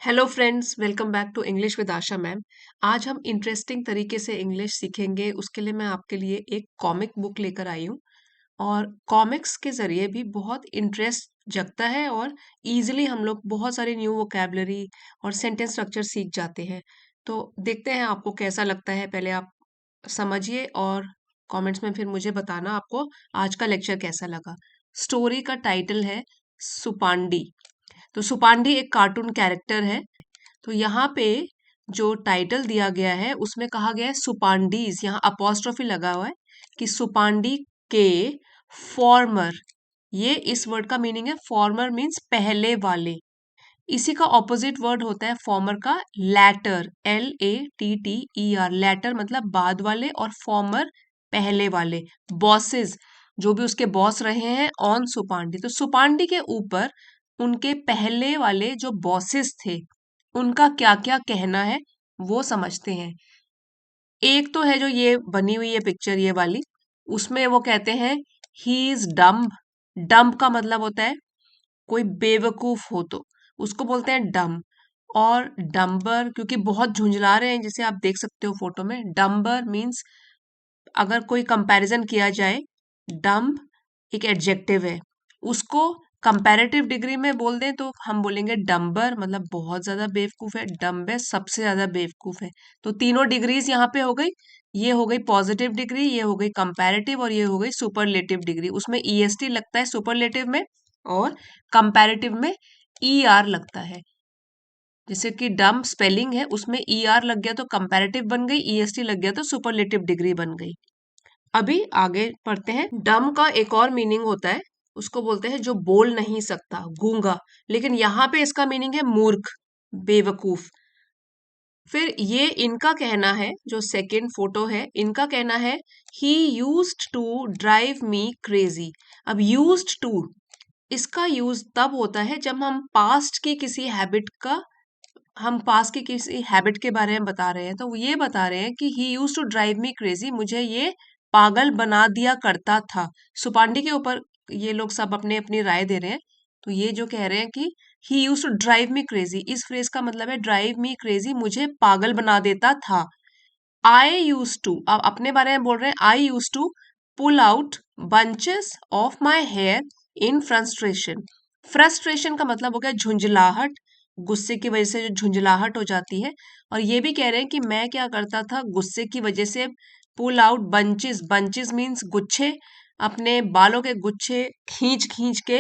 Hello friends, welcome back to English with Asha ma'am. आज हम interesting तरीके से इंग्लिश सीखेंगे। उसके लिए मैं आपके लिए एक कॉमिक बुक लेकर आई हूँ। और कॉमिक्स के ज़रिए भी बहुत इंटरेस्ट जगता है और इजीली हम लोग बहुत सारी न्यू वोकेबलरी और सेंटेंस स्ट्रक्चर सीख जाते हैं। तो देखते हैं आपको कैसा लगता है। पहले आप समझिए और कमेंट्स में फिर मुझे बताना आपको आज का लेक्चर कैसा लगा। स्टोरी का टाइटल है सुपांडी। तो सुपांडी एक कार्टून कैरेक्टर है। तो यहाँ पे जो टाइटल दिया गया है उसमें कहा गया है सुपांडीज, यहाँ अपोस्ट्रोफी लगा हुआ है कि सुपांडी के फॉर्मर। ये इस वर्ड का मीनिंग है। फॉर्मर मीन्स पहले वाले। इसी का ऑपोजिट वर्ड होता है फॉर्मर का लैटर, LATTER। लैटर मतलब बाद वाले और फॉर्मर पहले वाले। बॉसेस, जो भी उसके बॉस रहे हैं ऑन सुपांडी। तो सुपांडी के ऊपर उनके पहले वाले जो बॉसेस थे उनका क्या क्या कहना है वो समझते हैं। एक तो है जो ये बनी हुई है पिक्चर ये वाली, उसमें वो कहते हैं ही इज डम्ब। डम्ब का मतलब होता है कोई बेवकूफ हो तो उसको बोलते हैं डम्ब। और डम्बर क्योंकि बहुत झुंझला रहे हैं, जैसे आप देख सकते हो फोटो में। डम्बर मीन्स अगर कोई कंपैरिजन किया जाए, डम्ब एक एडजेक्टिव है, उसको कंपैरेटिव डिग्री में बोल दें तो हम बोलेंगे डम्बर मतलब बहुत ज्यादा बेवकूफ है, डम्ब सबसे ज्यादा बेवकूफ है। तो तीनों डिग्रीज यहाँ पे हो गई। ये हो गई पॉजिटिव डिग्री, ये हो गई कंपैरेटिव और ये हो गई सुपरलेटिव डिग्री। उसमें EST लगता है सुपरलेटिव में और कंपैरेटिव में ER लगता है। जैसे कि डम स्पेलिंग है उसमें ER लग गया तो कंपैरेटिव बन गई, EST लग गया तो सुपरलेटिव डिग्री बन गई। अभी आगे पढ़ते हैं। डम का एक और मीनिंग होता है, उसको बोलते हैं जो बोल नहीं सकता, गूंगा। लेकिन यहाँ पे इसका मीनिंग है मूर्ख, बेवकूफ। फिर ये इनका कहना है, जो सेकंड फोटो है इनका कहना है he used to drive me crazy. अब यूज्ड टू, इसका यूज तब होता है जब हम पास्ट की किसी हैबिट के बारे में बता रहे हैं। तो वो ये बता रहे हैं कि he use to drive me crazy, मुझे ये पागल बना दिया करता था। सुपांडी के ऊपर ये लोग सब अपने अपनी राय दे रहे हैं। तो ये जो कह रहे हैं कि he use to drive me crazy, इस फ्रेज का मतलब है ड्राइव मी क्रेजी, मुझे पागल बना देता था। आई यूज टू, अब अपने बारे में बोल रहे हैं। I use to pull out bunches of my hair in frustration. Frustration का मतलब हो गया झुंझलाहट, गुस्से की वजह से जो झुंझलाहट हो जाती है। और ये भी कह रहे हैं कि मैं क्या करता था गुस्से की वजह से, pull out bunches, bunches means गुच्छे, अपने बालों के गुच्छे खींच खींच के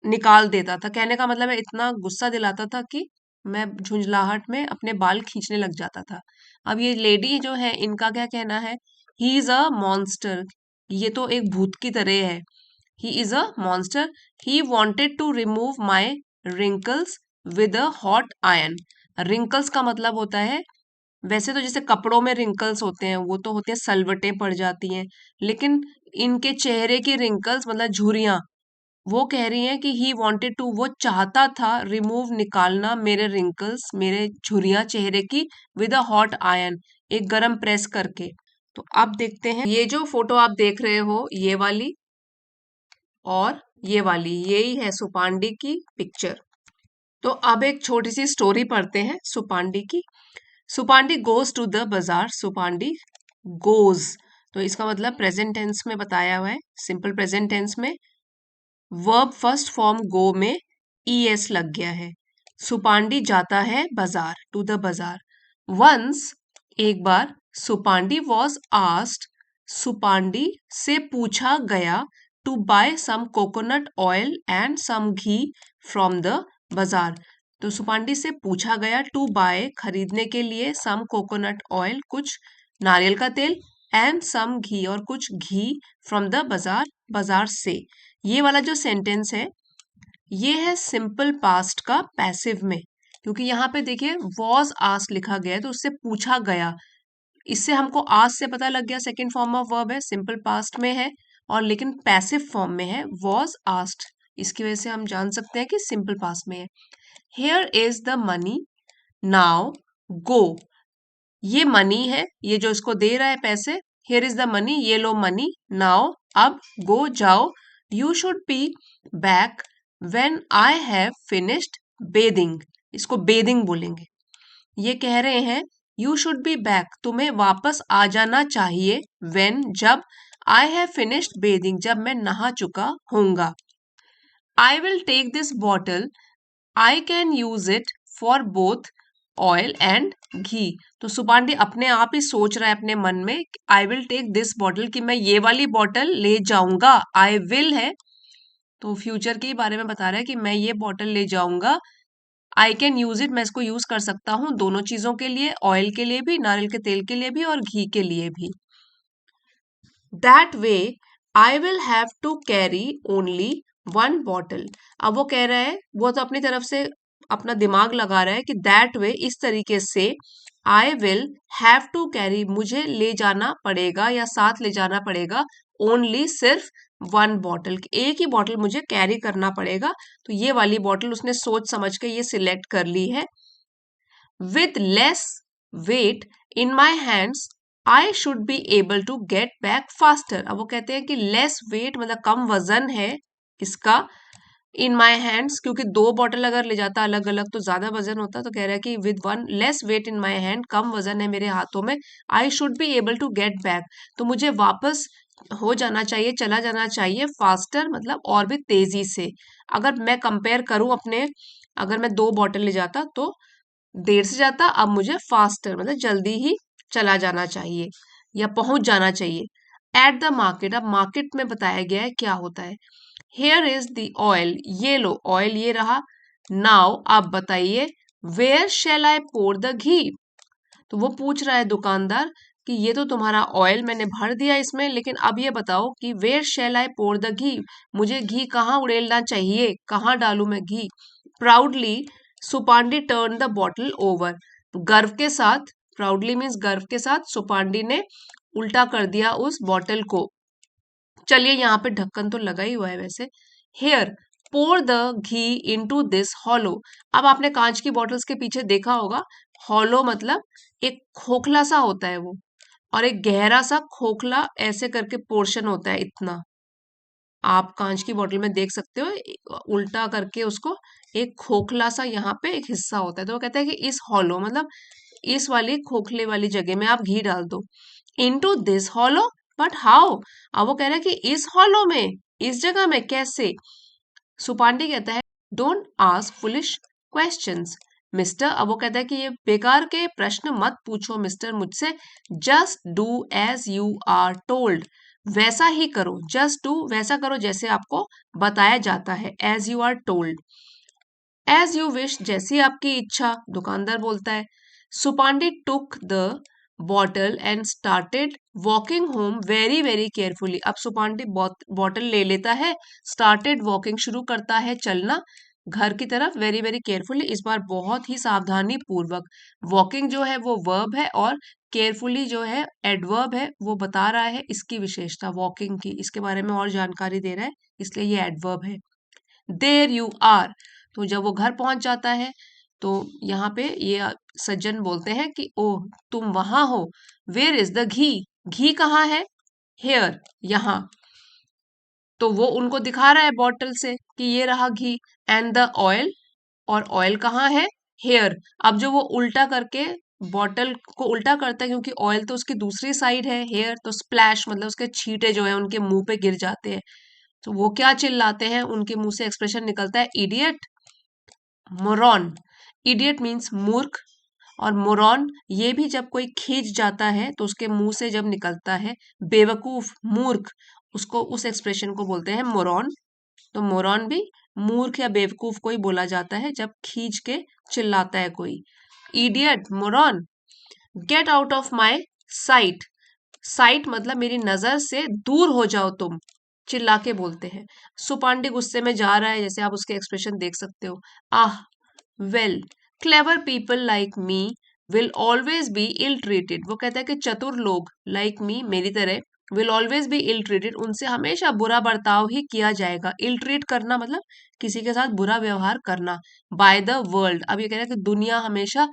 निकाल देता था। कहने का मतलब है इतना गुस्सा दिलाता था कि मैं झुंझलाहट में अपने बाल खींचने लग जाता था। अब ये लेडी जो है इनका क्या कहना है, ही इज अ मॉन्स्टर। ये तो एक भूत की तरह है। He is a monster, he wanted to remove my wrinkles with a hot iron. Wrinkles का मतलब होता है, वैसे तो जैसे कपड़ों में रिंकल्स होते हैं वो तो होते हैं, सलवटें पड़ जाती हैं। लेकिन इनके चेहरे की रिंकल्स मतलब झुर्रियां, वो कह रही हैं कि ही वांटेड टू, वो चाहता था रिमूव, निकालना मेरे रिंकल्स, मेरे झुर्रियां चेहरे की, विद अ हॉट आयरन, एक गरम प्रेस करके। तो अब देखते हैं, ये जो फोटो आप देख रहे हो ये वाली और ये वाली, यही है सुपांडी की पिक्चर। तो अब एक छोटी सी स्टोरी पढ़ते हैं सुपांडी की। सुपांडी गोज टू द बाजार। सुपांडी गोज, तो इसका मतलब प्रेजेंट टेंस में बताया हुआ है, सिंपल प्रेजेंट टेंस में। वर्ब फर्स्ट फॉर्म गो में ES लग गया है। सुपांडी जाता है बाजार, टू द बाजार। वंस, एक बार, सुपांडी वॉज आस्क्ड, सुपांडी से पूछा गया, to buy some coconut oil and some ghee from the bazaar. तो सुपांडी से पूछा गया टू बाय, खरीदने के लिए, सम कोकोनट ऑयल, कुछ नारियल का तेल, एंड सम घी, और कुछ घी, फ्रॉम द बाजार, बाजार से। ये वाला जो सेंटेंस है ये है सिंपल पास्ट का पैसिव में, क्योंकि यहाँ पे देखिए वॉज आस्क्ड लिखा गया है तो उससे पूछा गया। इससे हमको आस्क्ड से पता लग गया सेकंड फॉर्म ऑफ वर्ब है, सिंपल पास्ट में है, और लेकिन पैसिव फॉर्म में है, वॉज आस्क्ड। इसकी वजह से हम जान सकते हैं कि सिंपल पास्ट में है। Here is the money, now go. ये मनी है, ये जो इसको दे रहा है पैसे। हियर इज द मनी, ये लो मनी। नाउ, अब, गो जाओ। You should be back when I have finished bathing. इसको बेदिंग बोलेंगे। ये कह रहे हैं यू शुड बी बैक, तुम्हें वापस आ जाना चाहिए, वेन जब, आई हैव फिनिश्ड बेदिंग, जब मैं नहा चुका होऊंगा। I will take this bottle, I can use it for both oil and ghee. तो सुपांडी अपने आप ही सोच रहा है अपने मन में, I will take this bottle, कि मैं ये वाली बॉटल ले जाऊंगा। आई विल है तो फ्यूचर के बारे में बता रहा है कि मैं ये बॉटल ले जाऊंगा। आई कैन यूज इट, मैं इसको यूज कर सकता हूँ दोनों चीजों के लिए, ऑयल के लिए भी, नारियल के तेल के लिए भी और घी के लिए भी। That way I will have to carry only one bottle. अब वो कह रहा है, वो तो अपनी तरफ से अपना दिमाग लगा रहा है कि दैट वे, इस तरीके से, I will have to carry, मुझे ले जाना पड़ेगा या साथ ले जाना पड़ेगा, ओनली, सिर्फ, वन बॉटल, एक ही बॉटल मुझे कैरी करना पड़ेगा। तो ये वाली बॉटल उसने सोच समझ के ये सिलेक्ट कर ली है। With less weight in my hands I should be able to get back faster. अब वो कहते हैं कि लेस वेट मतलब कम वजन है इसका, इन माई हैंड्स, क्योंकि दो बॉटल अगर ले जाता अलग अलग तो ज्यादा वजन होता, तो कह रहा है कि with one less weight in my hand, कम वजन है मेरे हाथों में, I should be able to get back, तो मुझे वापस हो जाना चाहिए, चला जाना चाहिए, फास्टर मतलब और भी तेजी से। अगर मैं कंपेयर करूं अपने, अगर मैं दो बॉटल ले जाता तो देर से जाता, अब मुझे फास्टर मतलब जल्दी ही चला जाना चाहिए या पहुंच जाना चाहिए। एट द मार्केट, अब मार्केट में बताया गया है क्या होता है। हेयर इज द ऑयल, ये लो ऑयल, ये रहा। नाउ आप बताइए, where shall I pour the ghee. तो वो पूछ रहा है दुकानदार कि ये तो तुम्हारा ऑयल मैंने भर दिया इसमें, लेकिन अब ये बताओ कि where shall I pour the ghee, मुझे घी कहाँ उड़ेलना चाहिए, कहाँ डालू मैं घी। Proudly Supandi turn the bottle over, गर्व के साथ, प्राउडली मीन्स गर्व के साथ, सुपांडी ने उल्टा कर दिया उस बॉटल को। चलिए यहाँ पे ढक्कन तो लगा ही हुआ है वैसे। Here pour the ghee into this hollow. अब आपने कांच की बॉटल्स के पीछे देखा होगा, हॉलो मतलब एक खोखला सा होता है वो, और एक गहरा सा खोखला ऐसे करके पोर्शन होता है इतना, आप कांच की बोतल में देख सकते हो, उल्टा करके उसको एक खोखला सा यहाँ पे एक हिस्सा होता है। तो वो कहता है कि इस हॉलो मतलब इस वाली खोखले वाली जगह में आप घी डाल दो। Into this hollow, but how. अब वो कह रहा है कि इस हॉलो में, इस जगह में कैसे। सुपांडी कहता है don't ask foolish questions mister. अब वो कहता है कि ये बेकार के प्रश्न मत पूछो मिस्टर मुझसे। Just do as you are told, वैसा ही करो, जस्ट डू वैसा करो जैसे आपको बताया जाता है, as you are told. As you wish, जैसी आपकी इच्छा, दुकानदार बोलता है। Suppandi took the bottle and started walking home very very carefully. अब सुपांडी बॉटल ले लेता है, स्टार्टेड वॉकिंग, शुरू करता है चलना घर की तरफ, वेरी वेरी केयरफुली, इस बार बहुत ही सावधानी पूर्वक। वॉकिंग जो है वो वर्ब है और केयरफुली जो है एडवर्ब है, वो बता रहा है इसकी विशेषता वॉकिंग की, इसके बारे में और जानकारी दे रहा है, इसलिए ये एडवर्ब है। देर यू आर, तो जब वो घर पहुंच जाता है तो यहाँ पे ये सज्जन बोलते हैं कि ओह तुम वहां हो। वेयर इज द घी, घी कहाँ है, हेयर, यहाँ। तो वो उनको दिखा रहा है बॉटल से कि ये रहा घी, एंड द ऑयल, और ऑयल कहाँ है, हेयर। अब जो वो उल्टा करके बॉटल को उल्टा करता है, क्योंकि ऑयल तो उसकी दूसरी साइड है, हेयर तो स्प्लैश मतलब उसके छींटे जो है उनके मुंह पे गिर जाते हैं। तो वो क्या चिल्लाते हैं, उनके मुंह से एक्सप्रेशन निकलता है इडियट, मोरॉन। इडियट मीन्स मूर्ख, और मोरॉन ये भी जब कोई खींच जाता है तो उसके मुंह से जब निकलता है, बेवकूफ, मूर्ख, उसको उस एक्सप्रेशन को बोलते हैं मोरॉन। तो मोरॉन भी मूर्ख या बेवकूफ को ही बोला जाता है जब खींच के चिल्लाता है कोई। Idiot, moron. Get out of my site, site मतलब मेरी नजर से दूर हो जाओ तुम, चिल्ला के बोलते हैं। सुपांडी गुस्से में जा रहा है, जैसे आप उसके एक्सप्रेशन देख सकते हो। Ah well, clever people like me will always be ill treated. वो कहता है कि चतुर लोग लाइक मी, मेरी तरह, will always be ill treated, उनसे हमेशा बुरा बर्ताव ही किया जाएगा। इल ट्रीट करना मतलब किसी के साथ बुरा व्यवहार करना। बाय द वर्ल्ड, अब ये कह रहा है कि दुनिया हमेशा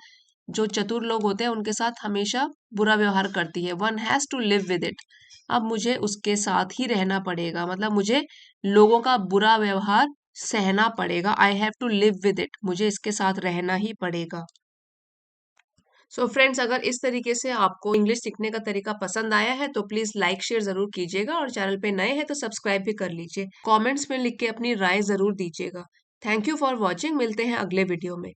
जो चतुर लोग होते हैं उनके साथ हमेशा बुरा व्यवहार करती है। One has to live with it, अब मुझे उसके साथ ही रहना पड़ेगा, मतलब मुझे लोगों का बुरा व्यवहार सहना पड़ेगा, I have to live with it, मुझे इसके साथ रहना ही पड़ेगा। सो फ्रेंड्स, अगर इस तरीके से आपको इंग्लिश सीखने का तरीका पसंद आया है तो प्लीज लाइक शेयर जरूर कीजिएगा, और चैनल पे नए हैं तो सब्सक्राइब भी कर लीजिए। कमेंट्स में लिख के अपनी राय जरूर दीजिएगा। थैंक यू फॉर वॉचिंग, मिलते हैं अगले वीडियो में।